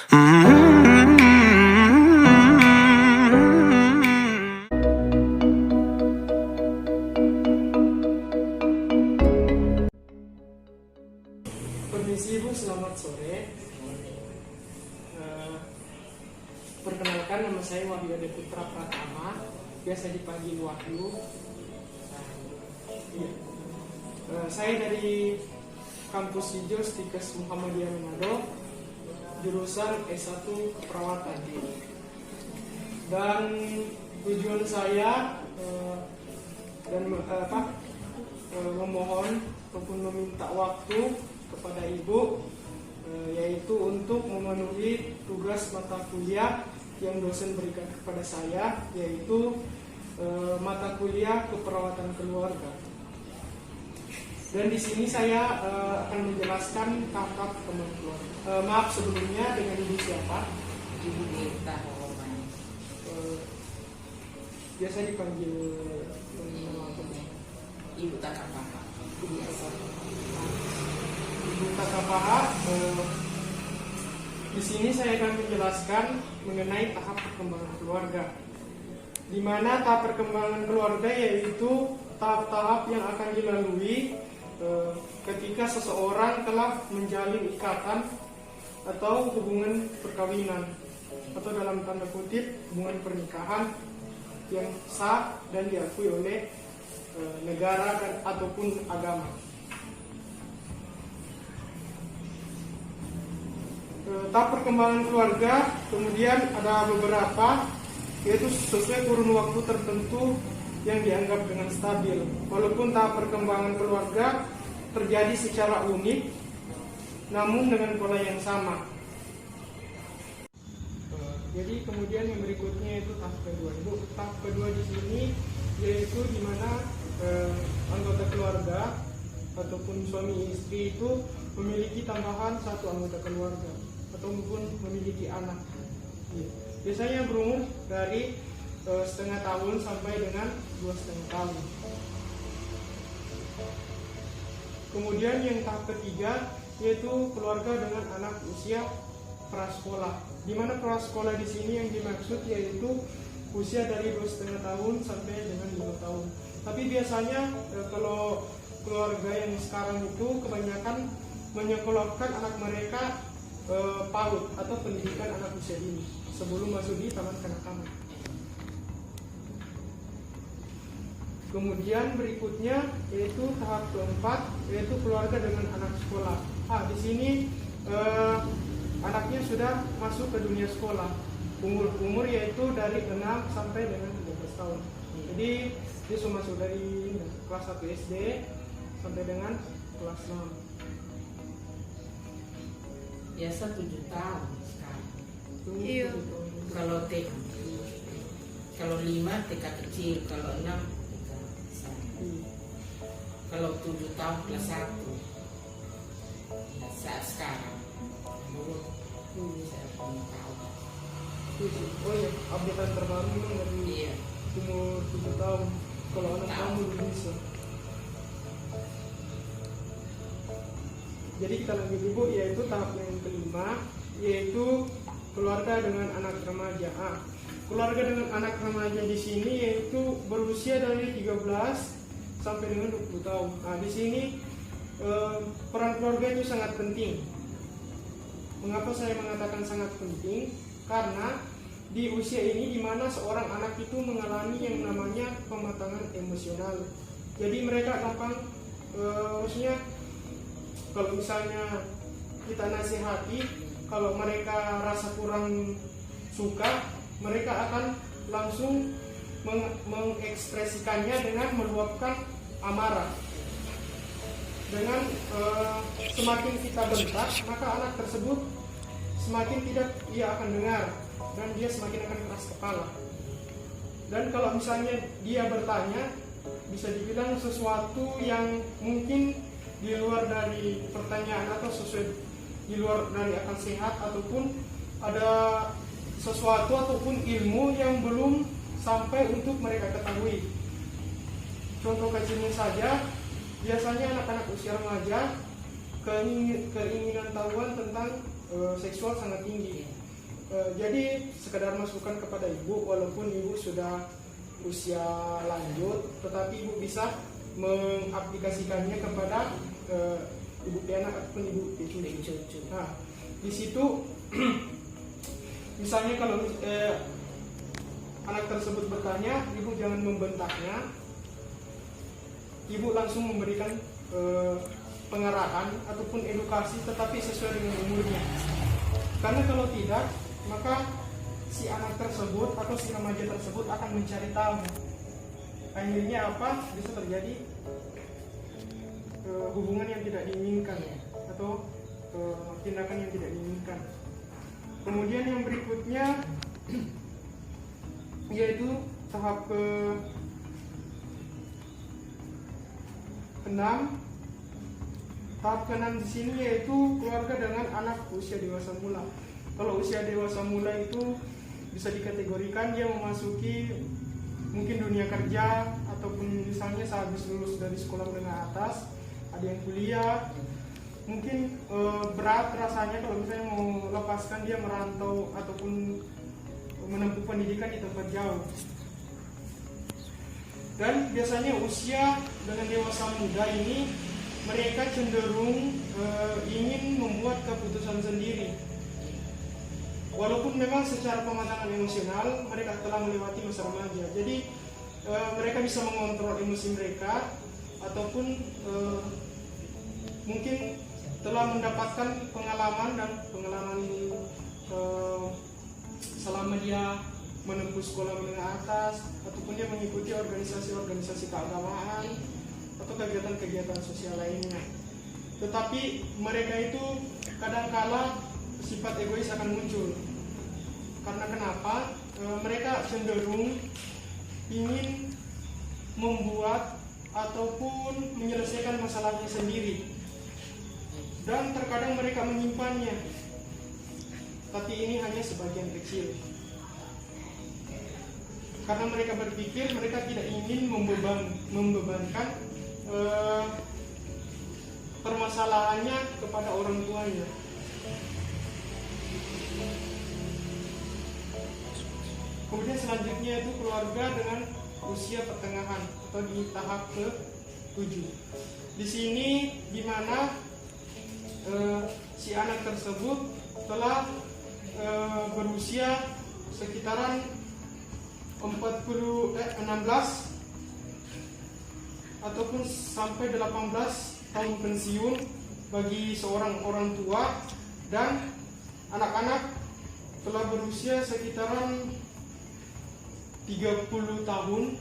Permisi Ibu, selamat sore. Perkenalkan, nama saya Wahyu Ade Putra Pratama, biasa dipanggil Wahyu. Saya dari kampus Hijau Stikes Muhammadiyah Manado, jurusan S1 Keperawatan. Dan tujuan saya memohon ataupun meminta waktu kepada Ibu, yaitu untuk memenuhi tugas mata kuliah yang dosen berikan kepada saya, yaitu mata kuliah keperawatan keluarga. Dan di sini saya akan menjelaskan tahap perkembangan keluarga. Maaf sebelumnya, dengan Ibu siapa? Ibu Gita Roman. Biasa dipanggil Ibu Takapaha. Ibu Takapaha. Di sini saya akan menjelaskan mengenai tahap perkembangan keluarga. Di mana tahap perkembangan keluarga yaitu tahap-tahap yang akan dilalui ketika seseorang telah menjalin ikatan atau hubungan perkawinan, atau dalam tanda kutip hubungan pernikahan yang sah dan diakui oleh negara dan ataupun agama. Tahap perkembangan keluarga kemudian ada beberapa, yaitu sesuai kurun waktu tertentu yang dianggap dengan stabil. Walaupun tahap perkembangan keluarga terjadi secara unik, namun dengan pola yang sama. Jadi kemudian yang berikutnya itu tahap kedua. Tahap kedua di sini yaitu di mana anggota keluarga ataupun suami istri itu memiliki tambahan satu anggota keluarga ataupun memiliki anak. Biasanya berumur dari setengah tahun sampai dengan 2,5 tahun. Kemudian yang tahap ketiga yaitu keluarga dengan anak usia prasekolah. Di mana prasekolah di sini yang dimaksud yaitu usia dari 2,5 tahun sampai dengan 5 tahun. Tapi biasanya kalau keluarga yang sekarang itu kebanyakan menyekolahkan anak mereka PAUD atau pendidikan anak usia dini sebelum masuk di taman kanak-kanak. Kemudian berikutnya yaitu tahap keempat, yaitu keluarga dengan anak sekolah. Di sini anaknya sudah masuk ke dunia sekolah. Umur yaitu dari 6 sampai dengan 13 tahun. Jadi dia sudah masuk dari kelas 1 SD sampai dengan kelas 6. Biasa 7 tahun sekarang. Iya. Kalau TK, kalau 5 TK kecil, kalau 6 TK besar. Kalau 7 tahun kelas 1. Nah, saat sekarang dulu saya belum tahu. Oh iya, update terbaru memang dari umur 7 tahun. Kalau anak kamu belum bisa. Jadi kita lanjut Ibu, yaitu tahap yang kelima, yaitu keluarga dengan anak remaja. Keluarga dengan anak remaja di sini yaitu berusia dari 13 sampai dengan 20 tahun. Di sini peran keluarga itu sangat penting. Mengapa saya mengatakan sangat penting? Karena di usia ini di mana seorang anak itu mengalami yang namanya pematangan emosional. Jadi mereka gampang, maksudnya kalau misalnya kita nasihati, kalau mereka rasa kurang suka, mereka akan langsung mengekspresikannya dengan meluapkan amarah. Dengan semakin kita bentak, maka anak tersebut semakin tidak ia akan dengar dan dia semakin akan keras kepala. Dan kalau misalnya dia bertanya, bisa dibilang sesuatu yang mungkin di luar dari pertanyaan atau sesuai di luar dari akal sehat, ataupun ada sesuatu ataupun ilmu yang belum sampai untuk mereka ketahui. Contoh kecilnya saja, biasanya anak-anak usia remaja keinginan tahuan tentang seksual sangat tinggi. Jadi sekedar masukan kepada ibu, walaupun ibu sudah usia lanjut, tetapi ibu bisa mengaplikasikannya kepada ibu pianak ataupun ibu cucu. Nah, di situ misalnya kalau anak tersebut bertanya, ibu jangan membentaknya, ibu langsung memberikan pengarahan ataupun edukasi, tetapi sesuai dengan umurnya. Karena kalau tidak, maka si anak tersebut atau si remaja tersebut akan mencari tahu. Akhirnya apa? Bisa terjadi hubungan yang tidak diinginkan atau tindakan yang tidak diinginkan. Kemudian yang berikutnya yaitu tahap ke-6. Tahap ke-6 di sini yaitu keluarga dengan anak usia dewasa mula. Kalau usia dewasa mula itu bisa dikategorikan dia memasuki mungkin dunia kerja, ataupun misalnya sehabis lulus dari sekolah menengah atas, ada yang kuliah. Mungkin berat rasanya kalau misalnya mau lepaskan dia merantau ataupun menempuh pendidikan di tempat jauh. Dan biasanya usia dengan dewasa muda ini mereka cenderung ingin membuat keputusan sendiri. Walaupun memang secara pematangan emosional mereka telah melewati masa remaja, jadi mereka bisa mengontrol emosi mereka, ataupun mungkin telah mendapatkan pengalaman selama dia menempuh sekolah menengah atas, ataupun dia mengikuti organisasi-organisasi keagamaan atau kegiatan-kegiatan sosial lainnya. Tetapi mereka itu kadangkala sifat egois akan muncul. Karena kenapa? Mereka cenderung ingin membuat ataupun menyelesaikan masalahnya sendiri, dan terkadang mereka menyimpannya, tapi ini hanya sebagian kecil. Karena mereka berpikir mereka tidak ingin membebankan permasalahannya kepada orang tuanya. Kemudian selanjutnya itu keluarga dengan usia pertengahan atau di tahap ke-7. Di sini di mana si anak tersebut telah berusia sekitaran 16 ataupun sampai 18 tahun pensiun bagi seorang orang tua, dan anak-anak telah berusia sekitaran 30 tahun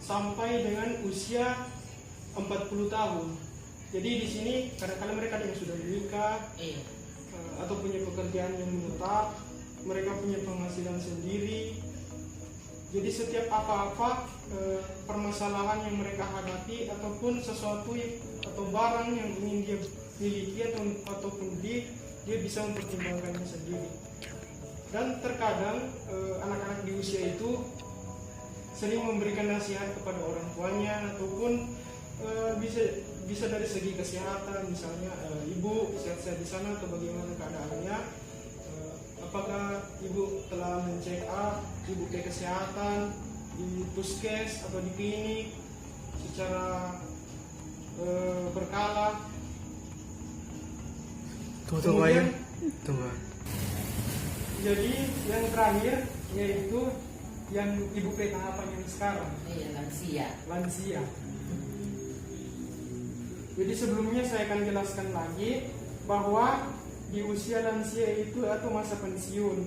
sampai dengan usia 40 tahun. Jadi di sini kadang-kadang mereka yang sudah menikah atau punya pekerjaan yang menetap, mereka punya penghasilan sendiri. Jadi setiap apa-apa permasalahan yang mereka hadapi ataupun sesuatu atau barang yang ingin dia miliki ataupun dia bisa mempertimbangkannya sendiri. Dan terkadang anak-anak di usia itu sering memberikan nasihat kepada orang tuanya, ataupun bisa dari segi kesehatan, misalnya ibu sehat-sehat di sana atau bagaimana keadaannya, apakah ibu telah men-check up ibu ke kesehatan di puskes atau di klinik secara berkala. Kemudian jadi yang terakhir yaitu yang ibu ke tahapan yang sekarang, lansia. Jadi sebelumnya saya akan jelaskan lagi bahwa di usia lansia itu atau masa pensiun,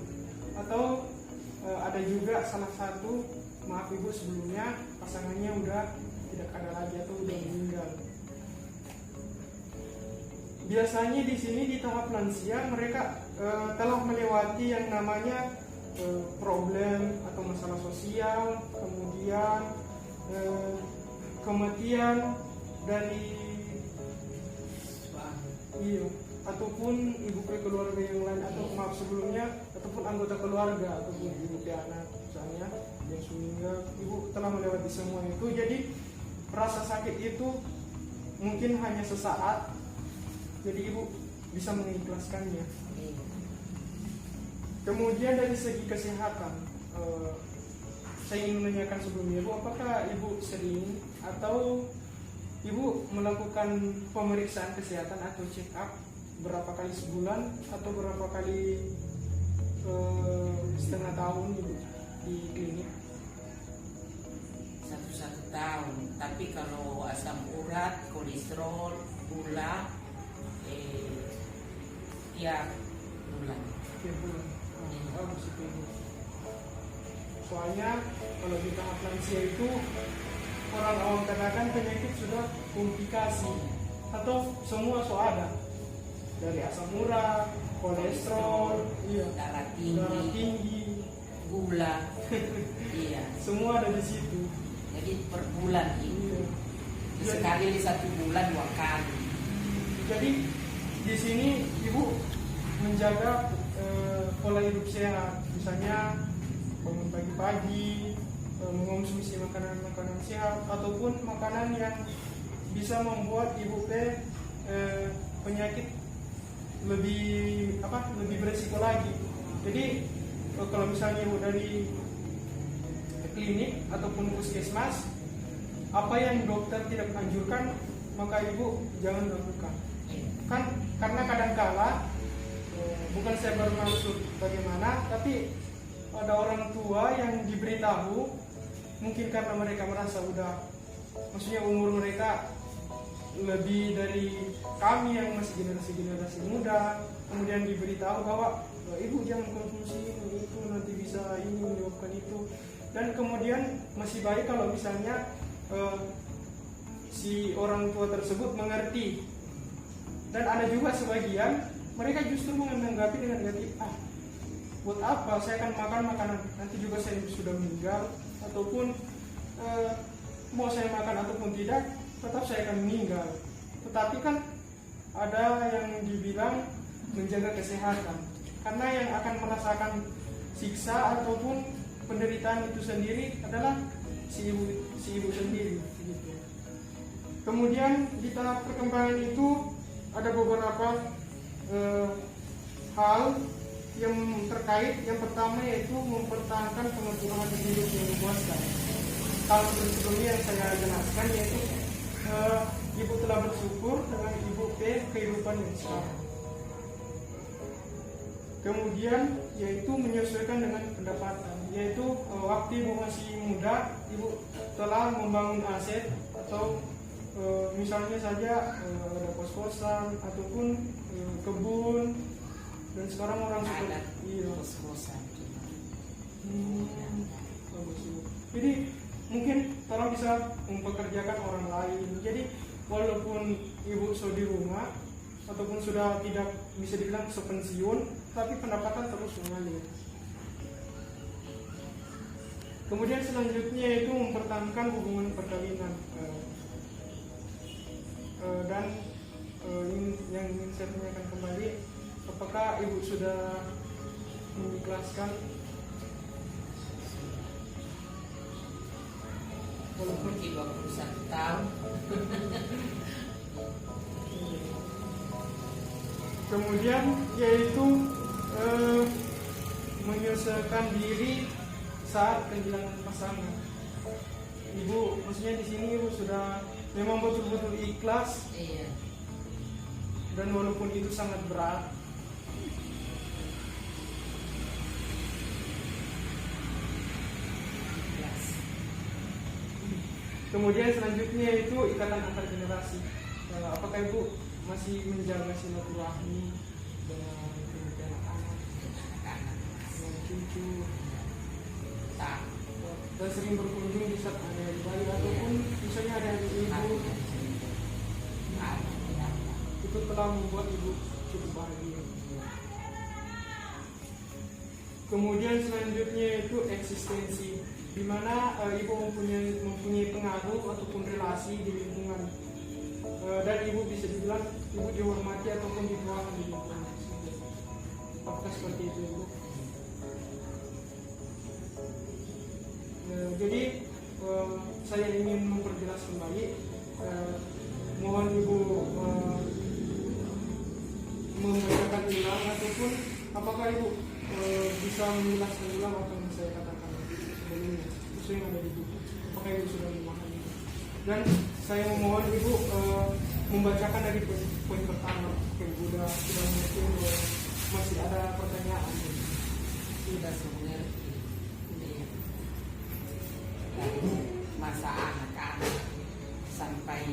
atau ada juga salah satu, maaf ibu sebelumnya pasangannya udah tidak ada lagi atau udah meninggal. Biasanya di sini di tahap lansia mereka telah melewati yang namanya problem atau masalah sosial, kemudian kematian dari ataupun ibu keluarga yang lain, atau maaf sebelumnya ataupun anggota keluarga ataupun ibu anak misalnya yang meninggal, ibu telah melewati semua itu. Jadi rasa sakit itu mungkin hanya sesaat, jadi ibu bisa mengikhlaskannya. Kemudian dari segi kesehatan, saya ingin menanyakan sebelumnya, Bu, apakah Ibu sering atau Ibu melakukan pemeriksaan kesehatan atau check up berapa kali sebulan atau berapa kali setengah tahun Ibu di klinik? 1 tahun. Tapi kalau asam urat, kolesterol, gula, tiap bulan. Tiap bulan. Bagus itu, Ibu. Soalnya kalau di tahap lansia itu orang awam katakan penyakit sudah komplikasi atau semua ada, dari asam urat, kolesterol, iya, darah darah tinggi, tinggi, gula, iya. semua ada di situ. Jadi per bulan itu. Iya. Sekali di 1 bulan 2 kali. Jadi di sini Ibu menjaga pola hidup sehat, misalnya bangun pagi-pagi, mengonsumsi makanan-makanan sehat ataupun makanan yang bisa membuat Ibu penyakit lebih beresiko lagi. Jadi kalau misalnya Ibu dari klinik ataupun puskesmas, apa yang dokter tidak anjurkan maka Ibu jangan lakukan. Kan karena kadangkala bukan saya bermaksud bagaimana, tapi ada orang tua yang diberitahu, mungkin karena mereka merasa maksudnya umur mereka lebih dari kami yang masih generasi muda, kemudian diberitahu bahwa Ibu jangan konsumsi ini itu, nanti bisa ini menyebabkan itu. Dan kemudian masih baik kalau misalnya si orang tua tersebut mengerti. Dan ada juga sebagian mereka justru menanggapi dengan negatif, buat apa saya akan makan makanan, nanti juga saya sudah meninggal, ataupun mau saya makan ataupun tidak, tetap saya akan meninggal. Tetapi kan ada yang dibilang menjaga kesehatan, karena yang akan merasakan siksa ataupun penderitaan itu sendiri adalah si ibu sendiri gitu. Kemudian di tahap perkembangan itu ada beberapa hal yang terkait. Yang pertama yaitu mempertahankan pengetahuan hidup yang memuaskan. Hal sebelumnya yang saya jelaskan yaitu ibu telah bersyukur dengan ibu kehidupan yang sekarang. Kemudian yaitu menyesuaikan dengan pendapatan, yaitu waktu ibu masih muda, ibu telah membangun aset atau misalnya saja ada kos-kosan ataupun kebun, dan sekarang orang sudah kos-kosan. Bagus. Jadi mungkin tolong bisa mempekerjakan orang lain. Jadi walaupun ibu sudah di rumah ataupun sudah tidak bisa dibilang sepensiun, tapi pendapatan terus mengalir. Kemudian selanjutnya itu mempertahankan hubungan perkawinan. Dan yang ingin saya tanyakan kembali, apakah ibu sudah mengikhlaskan Walaupun 21 tahun. Kemudian yaitu menyesuaikan diri saat kehilangan pasangan. Ibu, maksudnya di sini ibu sudah memang betul-betul ikhlas. Iya. Dan walaupun itu sangat berat, kemudian selanjutnya itu ikatan antar generasi. Apakah ibu masih menjaga silaturahmi dengan kemudian anak, dengan cucu, dan sering berkunjung di saat ada hari bayi ataupun misalnya ada hari ibu, itu telah membuat ibu cukup bahagia. Kemudian selanjutnya itu eksistensi, di mana ibu mempunyai pengaruh ataupun relasi di lingkungan, dan ibu bisa dibilang ibu dihormati ataupun dituakan di lingkungan. Apakah seperti itu, ibu? Jadi saya ingin memperjelas kembali, mohon ibu membacakan ulang ataupun apakah ibu di bisa menjelaskan ulang apa yang saya katakan sebelumnya, sesuai yang ada di buku. Apakah ibu sudah memahami? Dan saya memohon ibu membacakan dari poin pertama. Oke, sudah mengerti, masih ada pertanyaan? Sudah mengerti. Dari masa anak-anak sampai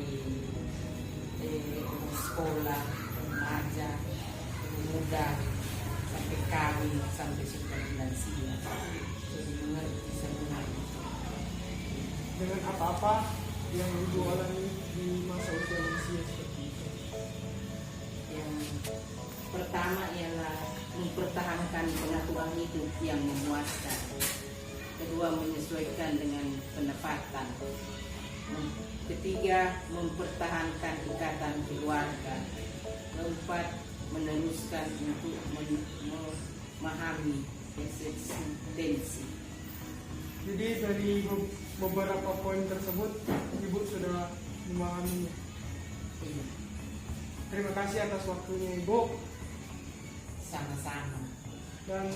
sekolah, remaja, muda, sampai kawin, sampai sudah lansia. Jadi mengerti sebenarnya. Dengan apa-apa yang ibu alami di masa usia lansia seperti itu? Yang pertama ialah mempertahankan pengaturan hidup yang memuaskan. Kedua, menyesuaikan dengan pendapatan. Ketiga, mempertahankan ikatan keluarga. Keempat, meneruskan untuk memahami eksistensi. Jadi dari beberapa poin tersebut ibu sudah memahaminya. Iya, Terima kasih atas waktunya ibu. sama-sama. Dan